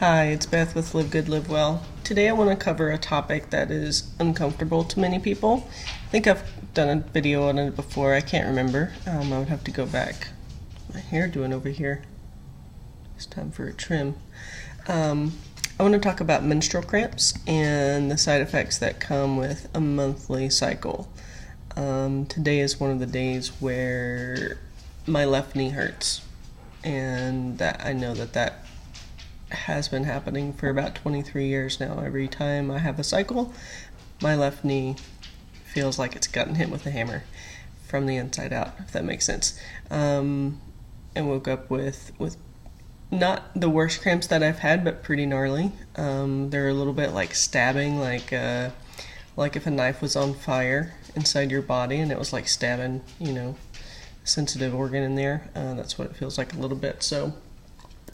Hi, it's Beth with Live Good, Live Well. Today I want to cover a topic that is uncomfortable to many people. I think I've done a video on it before. I can't remember. I would have to go back. My hair doing over here. It's time for a trim. I want to talk about menstrual cramps and the side effects that come with a monthly cycle. Today is one of the days where my left knee hurts, and that I know that has been happening for about 23 years now. Every time I have a cycle, my left knee feels like it's gotten hit with a hammer from the inside out, if that makes sense. And woke up with not the worst cramps that I've had, but pretty gnarly. They're a little bit like stabbing, like if a knife was on fire inside your body and it was like stabbing, sensitive organ in there. That's what it feels like a little bit. So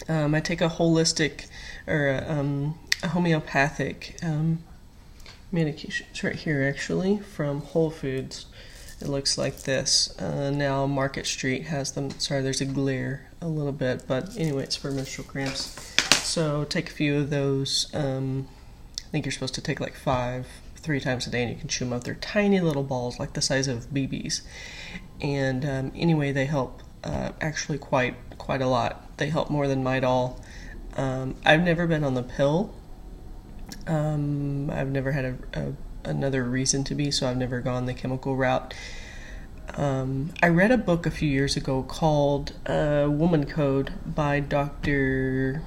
I take a holistic or a homeopathic medication. It's right here actually from Whole Foods. It looks like this. Now Market Street has them. Sorry, there's a glare a little bit, but anyway, it's for menstrual cramps. So take a few of those. I think you're supposed to take like 3 times a day, and you can chew them up. They're tiny little balls, like the size of BBs. And anyway, they help actually quite a lot. They help more than Midol. I've never been on the pill. I've never had another reason to be, so I've never gone the chemical route. I read a book a few years ago called Woman Code by Dr.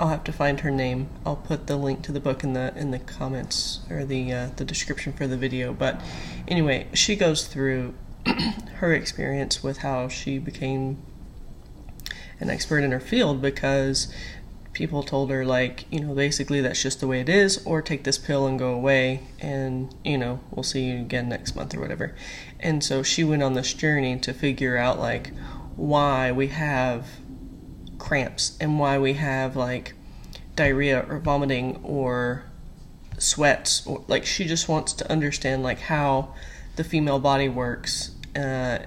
I'll have to find her name. I'll put the link to the book in the comments or the description for the video. But anyway, she goes through her experience with how she became an expert in her field because people told her, basically that's just the way it is, or take this pill and go away, and we'll see you again next month or whatever. And so she went on this journey to figure out why we have cramps and why we have diarrhea or vomiting or sweats, or she just wants to understand how the female body works,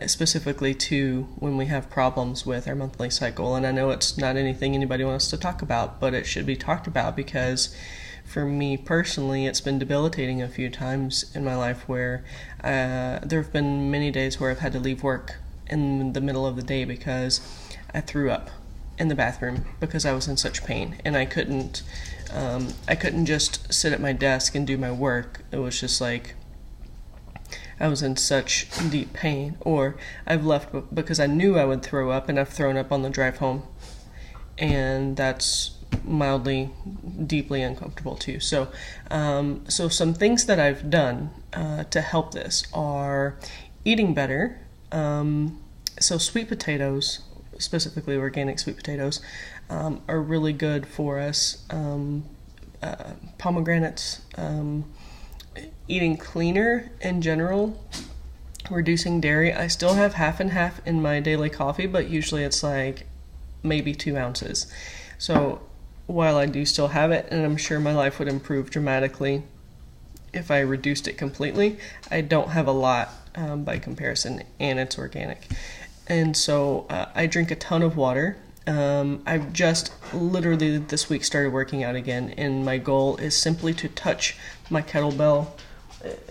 specifically to when we have problems with our monthly cycle. And I know it's not anything anybody wants to talk about, but it should be talked about because for me personally, it's been debilitating a few times in my life where there have been many days where I've had to leave work in the middle of the day because I threw up in the bathroom because I was in such pain, and I couldn't just sit at my desk and do my work. It was just I was in such deep pain. Or I've left because I knew I would throw up, and I've thrown up on the drive home, and that's mildly, deeply uncomfortable too. So some things that I've done to help this are eating better. So sweet potatoes, specifically organic sweet potatoes, are really good for us. Pomegranates, eating cleaner in general, reducing dairy. I still have half and half in my daily coffee, but usually it's maybe 2 ounces. So while I do still have it, and I'm sure my life would improve dramatically if I reduced it completely, I don't have a lot by comparison, and it's organic. And so I drink a ton of water. I've just literally this week started working out again, and my goal is simply to touch my kettlebell.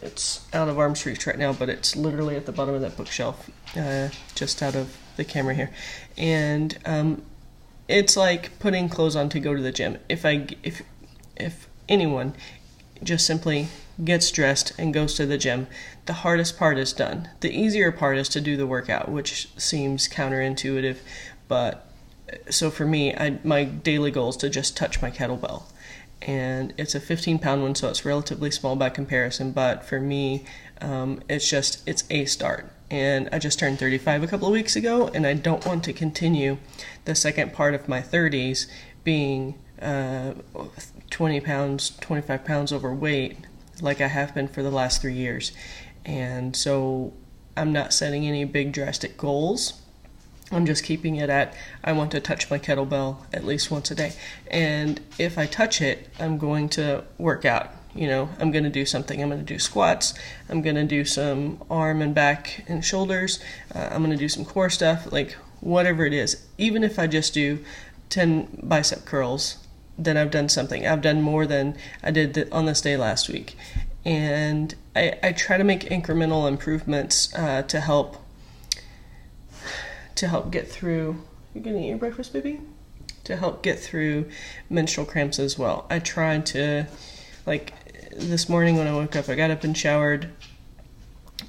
It's out of arm's reach right now, but it's literally at the bottom of that bookshelf, just out of the camera here. And it's like putting clothes on to go to the gym. If anyone just simply gets dressed and goes to the gym, the hardest part is done. The easier part is to do the workout, which seems counterintuitive, but so for me, my daily goal is to just touch my kettlebell. And it's a 15-pound one, so it's relatively small by comparison, but for me, it's a start. And I just turned 35 a couple of weeks ago, and I don't want to continue the second part of my 30s being 20 pounds, 25 pounds overweight like I have been for the last 3 years. And so I'm not setting any big drastic goals. I'm just keeping it at, I want to touch my kettlebell at least once a day. And if I touch it, I'm going to work out. I'm going to do something. I'm going to do squats. I'm going to do some arm and back and shoulders. I'm going to do some core stuff, whatever it is. Even if I just do 10 bicep curls, then I've done something. I've done more than I did on this day last week. And I try to make incremental improvements to help get through. You gonna eat your breakfast, baby? To help get through menstrual cramps as well. I tried to, like this morning when I woke up, I got up and showered.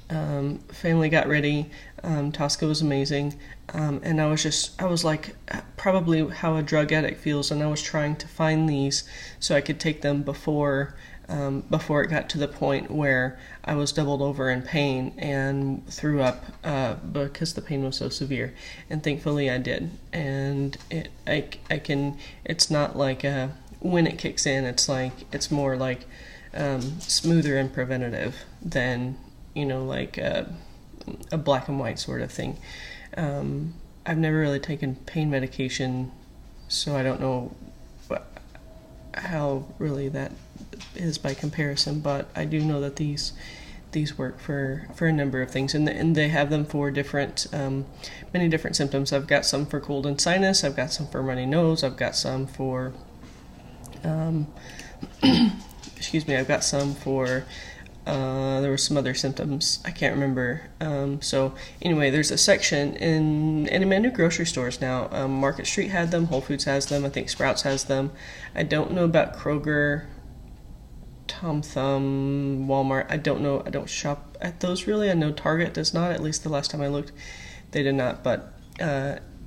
Family got ready. Tosca was amazing. And I was like probably how a drug addict feels, and I was trying to find these so I could take them before it got to the point where I was doubled over in pain and threw up because the pain was so severe. And thankfully I did. And it's not like when it kicks in, it's more like smoother and preventative than, like a black and white sort of thing. I've never really taken pain medication, so I don't know how really that is by comparison, but I do know that these work for a number of things, and they have them for different many different symptoms. I've got some for cold and sinus, I've got some for runny nose, I've got some for I've got some for there were some other symptoms I can't remember. So anyway, there's a section in many grocery stores now. Market Street had them, Whole Foods has them, I think Sprouts has them. I don't know about Kroger, Tom Thumb, Walmart. I don't know. I don't shop at those really. I know Target does not. At least the last time I looked, they did not. But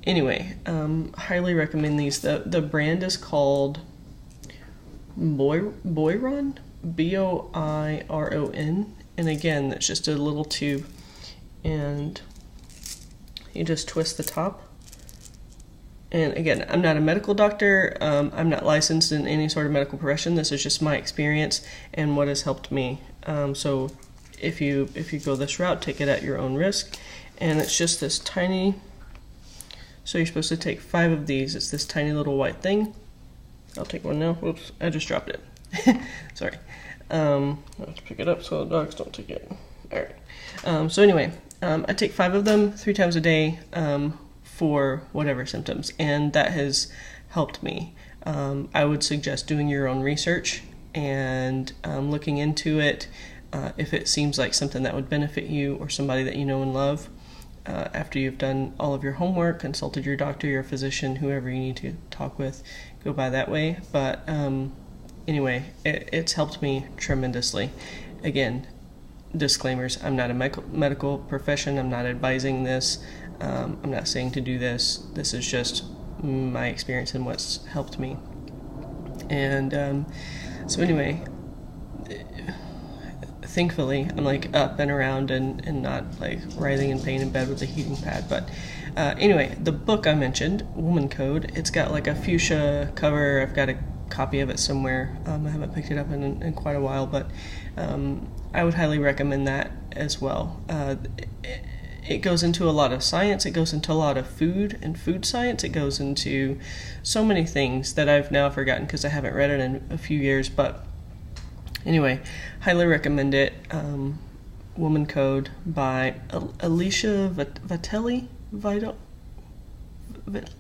anyway, highly recommend these. The brand is called Boiron, Boiron, and again, it's just a little tube, and you just twist the top. And again, I'm not a medical doctor. I'm not licensed in any sort of medical profession. This is just my experience and what has helped me. So if you go this route, take it at your own risk. And it's just this tiny. So you're supposed to take 5 of these. It's this tiny little white thing. I'll take one now. Whoops, I just dropped it. Sorry. I have to pick it up so the dogs don't take it. All right. So anyway, I take 5 of them 3 times a day. For whatever symptoms, and that has helped me. I would suggest doing your own research and looking into it if it seems like something that would benefit you or somebody that you know and love. After you've done all of your homework, consulted your doctor, your physician, whoever you need to talk with, go by that way. But anyway, it's helped me tremendously. Again, disclaimers, I'm not a medical profession, I'm not advising this. I'm not saying to do this. This is just my experience and what's helped me. And so anyway, thankfully, I'm like up and around and not like writhing in pain in bed with a heating pad. But anyway, the book I mentioned, Woman Code, it's got like a fuchsia cover. I've got a copy of it somewhere. I haven't picked it up in quite a while, but I would highly recommend that as well. It goes into a lot of science. It goes into a lot of food and food science. It goes into so many things that I've now forgotten because I haven't read it in a few years. But anyway, highly recommend it. Woman Code by Alicia Vitelli.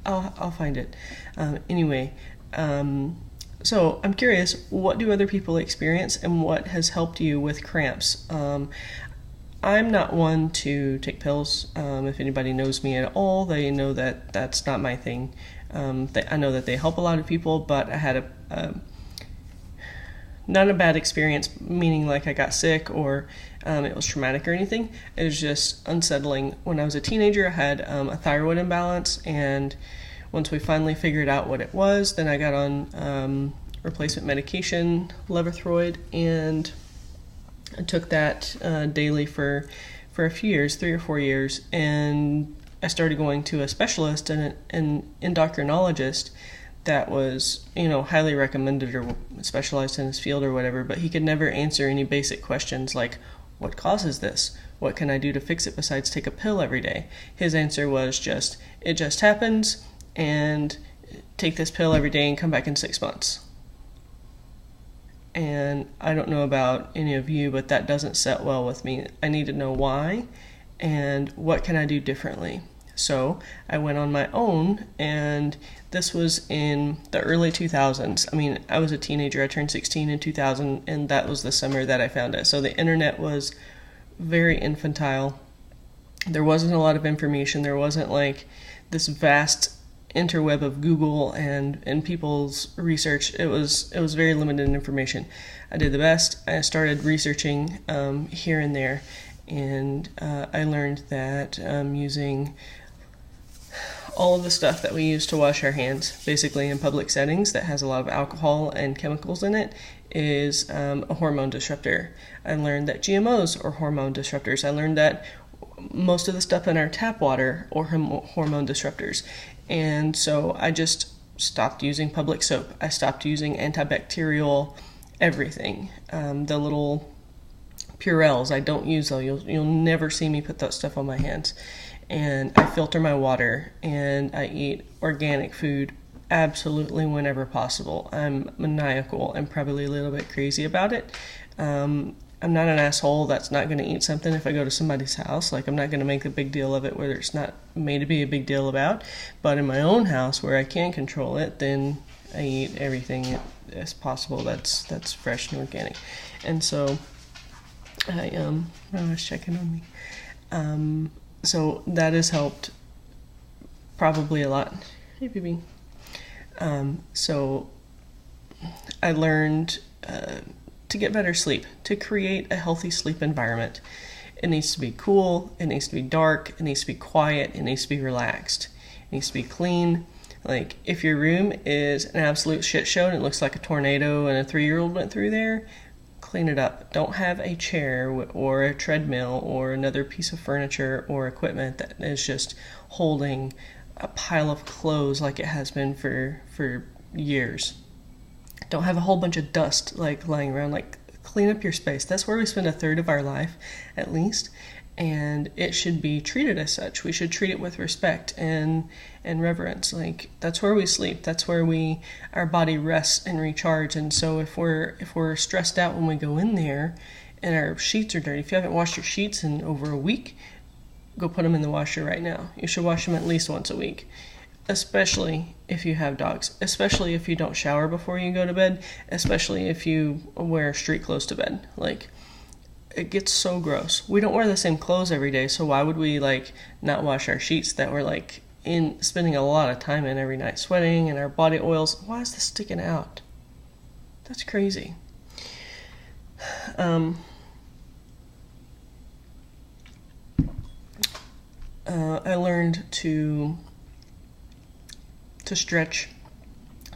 I'll find it. Anyway, so I'm curious, what do other people experience and what has helped you with cramps? I'm not one to take pills. If anybody knows me at all, they know that that's not my thing. I know that they help a lot of people, but I had not a bad experience, meaning like I got sick or it was traumatic or anything. It was just unsettling. When I was a teenager, I had a thyroid imbalance, and once we finally figured out what it was, then I got on replacement medication, Levothyroid, and I took that daily for a few years, 3 or 4 years, and I started going to a specialist and an endocrinologist that was, highly recommended or specialized in his field or whatever, but he could never answer any basic questions like, what causes this? What can I do to fix it besides take a pill every day? His answer was it just happens, and take this pill every day and come back in 6 months. And I don't know about any of you, but that doesn't set well with me. I need to know why and what can I do differently. So I went on my own, and this was in the early 2000s. I mean, I was a teenager. I turned 16 in 2000, and that was the summer that I found it. So the internet was very infantile. There wasn't a lot of information. There wasn't like this vast interweb of Google and people's research. It was very limited in information. I did the best. I started researching here and there, and I learned that using all of the stuff that we use to wash our hands, basically in public settings, that has a lot of alcohol and chemicals in it, is a hormone disruptor. I learned that GMOs are hormone disruptors. I learned that most of the stuff in our tap water are hormone disruptors. And so I just stopped using public soap. I stopped using antibacterial everything. The little Purells, I don't use those. You'll never see me put that stuff on my hands. And I filter my water, and I eat organic food absolutely whenever possible. I'm maniacal and probably a little bit crazy about it. I'm not an asshole that's not going to eat something if I go to somebody's house. Like, I'm not going to make a big deal of it where it's not made to be a big deal about. But in my own house where I can control it, then I eat everything as possible that's fresh and organic. And so I was checking on me. So that has helped probably a lot. Hey, baby. So I learned to get better sleep, to create a healthy sleep environment. It needs to be cool, it needs to be dark, it needs to be quiet, it needs to be relaxed, it needs to be clean. Like, if your room is an absolute shit show and it looks like a tornado and a 3-year-old went through there, clean it up. Don't have a chair or a treadmill or another piece of furniture or equipment that is just holding a pile of clothes like it has been for years. Don't have a whole bunch of dust like lying around. Like, clean up your space. That's where we spend a third of our life, at least, and it should be treated as such. We should treat it with respect and reverence. Like, that's where we sleep. That's where our body rests and recharge. And so if we're stressed out when we go in there and our sheets are dirty, if you haven't washed your sheets in over a week, go put them in the washer right now. You should wash them at least once a week. Especially if you have dogs, especially if you don't shower before you go to bed, especially if you wear street clothes to bed. Like, it gets so gross. We don't wear the same clothes every day, so why would we not wash our sheets that we're spending a lot of time in every night, sweating, and our body oils? Why is this sticking out? That's crazy. I learned to stretch,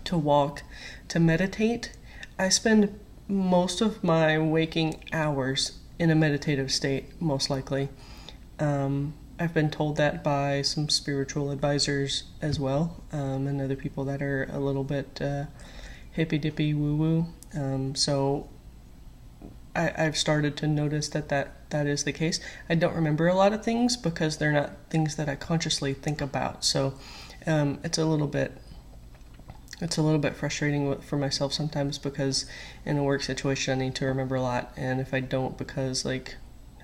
to walk, to meditate. I spend most of my waking hours in a meditative state, most likely. I've been told that by some spiritual advisors as well, and other people that are a little bit hippy-dippy woo-woo. So I've started to notice that is the case. I don't remember a lot of things because they're not things that I consciously think about. So it's a little bit frustrating for myself sometimes, because in a work situation I need to remember a lot, and if I don't because I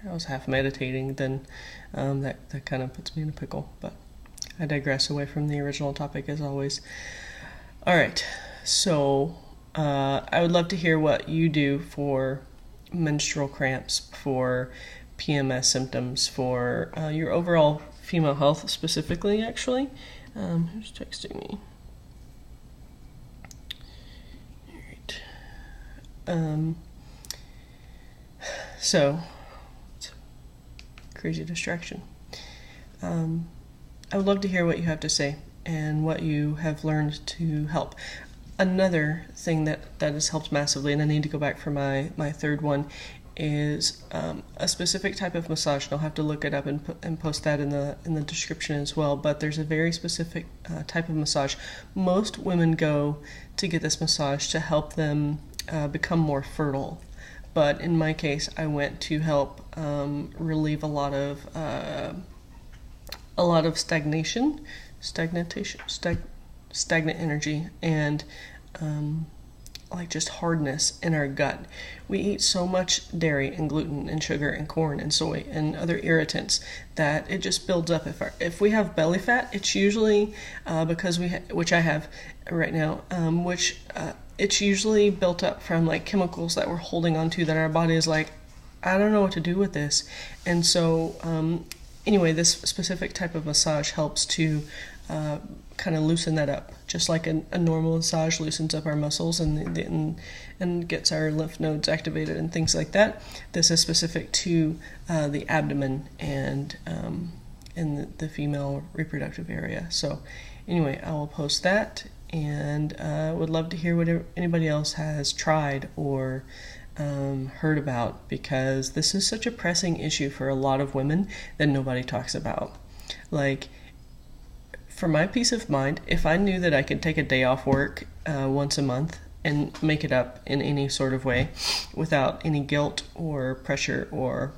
was half meditating, then that kind of puts me in a pickle. But I digress away from the original topic as always. All right, so I would love to hear what you do for menstrual cramps, for PMS symptoms, for your overall female health specifically, actually. Who's texting me? Alright. So, it's a crazy distraction. I would love to hear what you have to say and what you have learned to help. Another thing that has helped massively, and I need to go back for my third one, is a specific type of massage. And I'll have to look it up and post that in the description as well. But there's a very specific type of massage. Most women go to get this massage to help them become more fertile. But in my case, I went to help relieve a lot of stagnant energy, and like just hardness in our gut. We eat so much dairy and gluten and sugar and corn and soy and other irritants that it just builds up. If we have belly fat, it's usually because which I have right now, it's usually built up from like chemicals that we're holding onto that our body is like, I don't know what to do with this. And so anyway, this specific type of massage helps to kind of loosen that up, just like a normal massage loosens up our muscles and gets our lymph nodes activated and things like that. This is specific to the abdomen and in the female reproductive area. So anyway, I will post that, and would love to hear what anybody else has tried or heard about, because this is such a pressing issue for a lot of women that nobody talks about. Like, for my peace of mind, if I knew that I could take a day off work once a month and make it up in any sort of way without any guilt or pressure or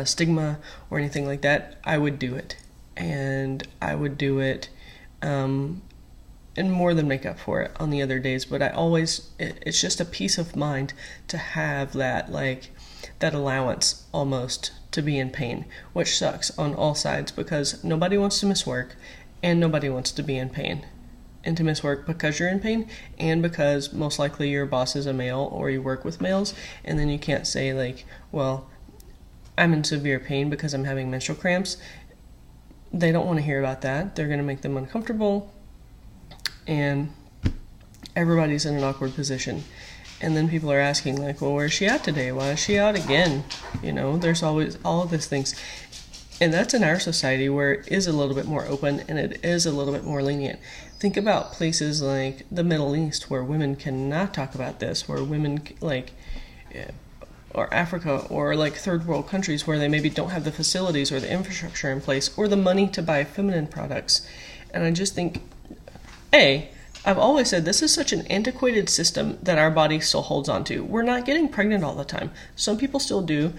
stigma or anything like that, I would do it. And I would do it and more than make up for it on the other days. But it's just a peace of mind to have that, like, that allowance almost to be in pain, which sucks on all sides, because nobody wants to miss work and nobody wants to be in pain. And to miss work because you're in pain, and because most likely your boss is a male or you work with males, and then you can't say like, well, I'm in severe pain because I'm having menstrual cramps. They don't want to hear about that. They're going to make them uncomfortable, and everybody's in an awkward position. And then people are asking like, well, where's she at today? Why is she out again? You know, there's always all of these things. And that's in our society where it is a little bit more open and it is a little bit more lenient. Think about places like the Middle East where women cannot talk about this, where women like, or Africa, or like third world countries where they maybe don't have the facilities or the infrastructure in place or the money to buy feminine products. And I just think, I've always said this is such an antiquated system that our body still holds on to. We're not getting pregnant all the time. Some people still do.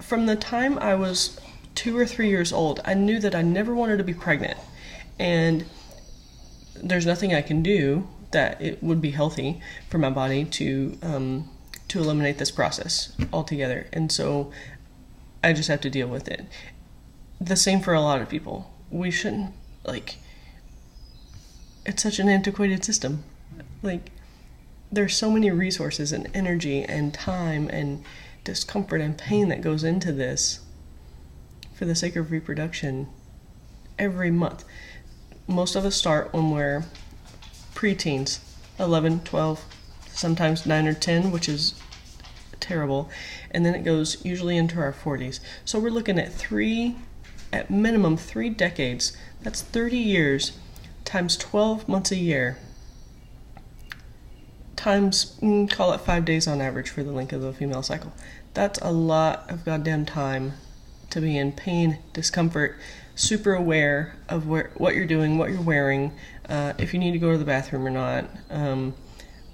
From the time I was 2 or 3 years old, I knew that I never wanted to be pregnant. And there's nothing I can do that it would be healthy for my body to eliminate this process altogether. And so I just have to deal with it. The same for a lot of people. We shouldn't, like, it's such an antiquated system. Like, there's so many resources and energy and time and discomfort and pain that goes into this for the sake of reproduction every month. Most of us start when we're preteens, 11, 12, sometimes 9 or 10, which is terrible. And then it goes usually into our 40s. So we're looking at at minimum 3 decades. That's 30 years times 12 months a year, times, call it 5 days on average for the length of the female cycle. That's a lot of goddamn time to be in pain, discomfort, super aware of what you're doing, what you're wearing, if you need to go to the bathroom or not,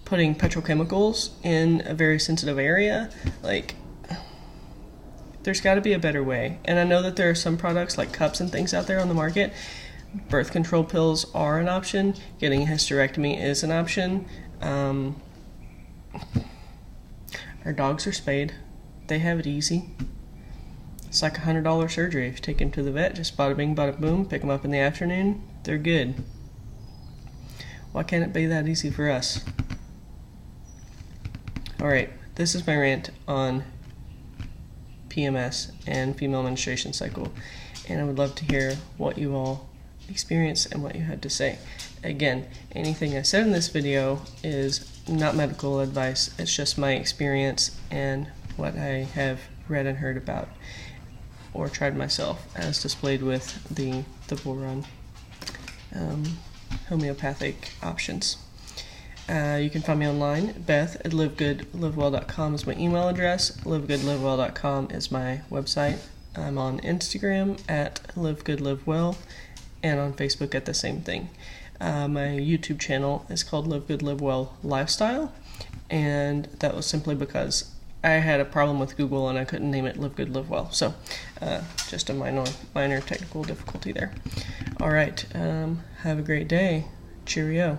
putting petrochemicals in a very sensitive area. Like, there's got to be a better way. And I know that there are some products like cups and things out there on the market. Birth control pills are an option. Getting a hysterectomy is an option. Our dogs are spayed. They have it easy. It's like $100 surgery. If you take them to the vet, just bada bing, bada boom, pick them up in the afternoon, they're good. Why can't it be that easy for us? Alright, this is my rant on PMS and female menstruation cycle, and I would love to hear what you all experience and what you had to say. Again, anything I said in this video is not medical advice. It's just my experience and what I have read and heard about or tried myself, as displayed with the boron homeopathic options. You can find me online. Beth@livegoodlivewell.com is my email address. livegoodlivewell.com is my website. I'm on Instagram at livegoodlivewell, and on Facebook at the same thing. My YouTube channel is called Live Good Live Well Lifestyle, and that was simply because I had a problem with Google and I couldn't name it Live Good Live Well. So just a minor technical difficulty there. All right, have a great day. Cheerio.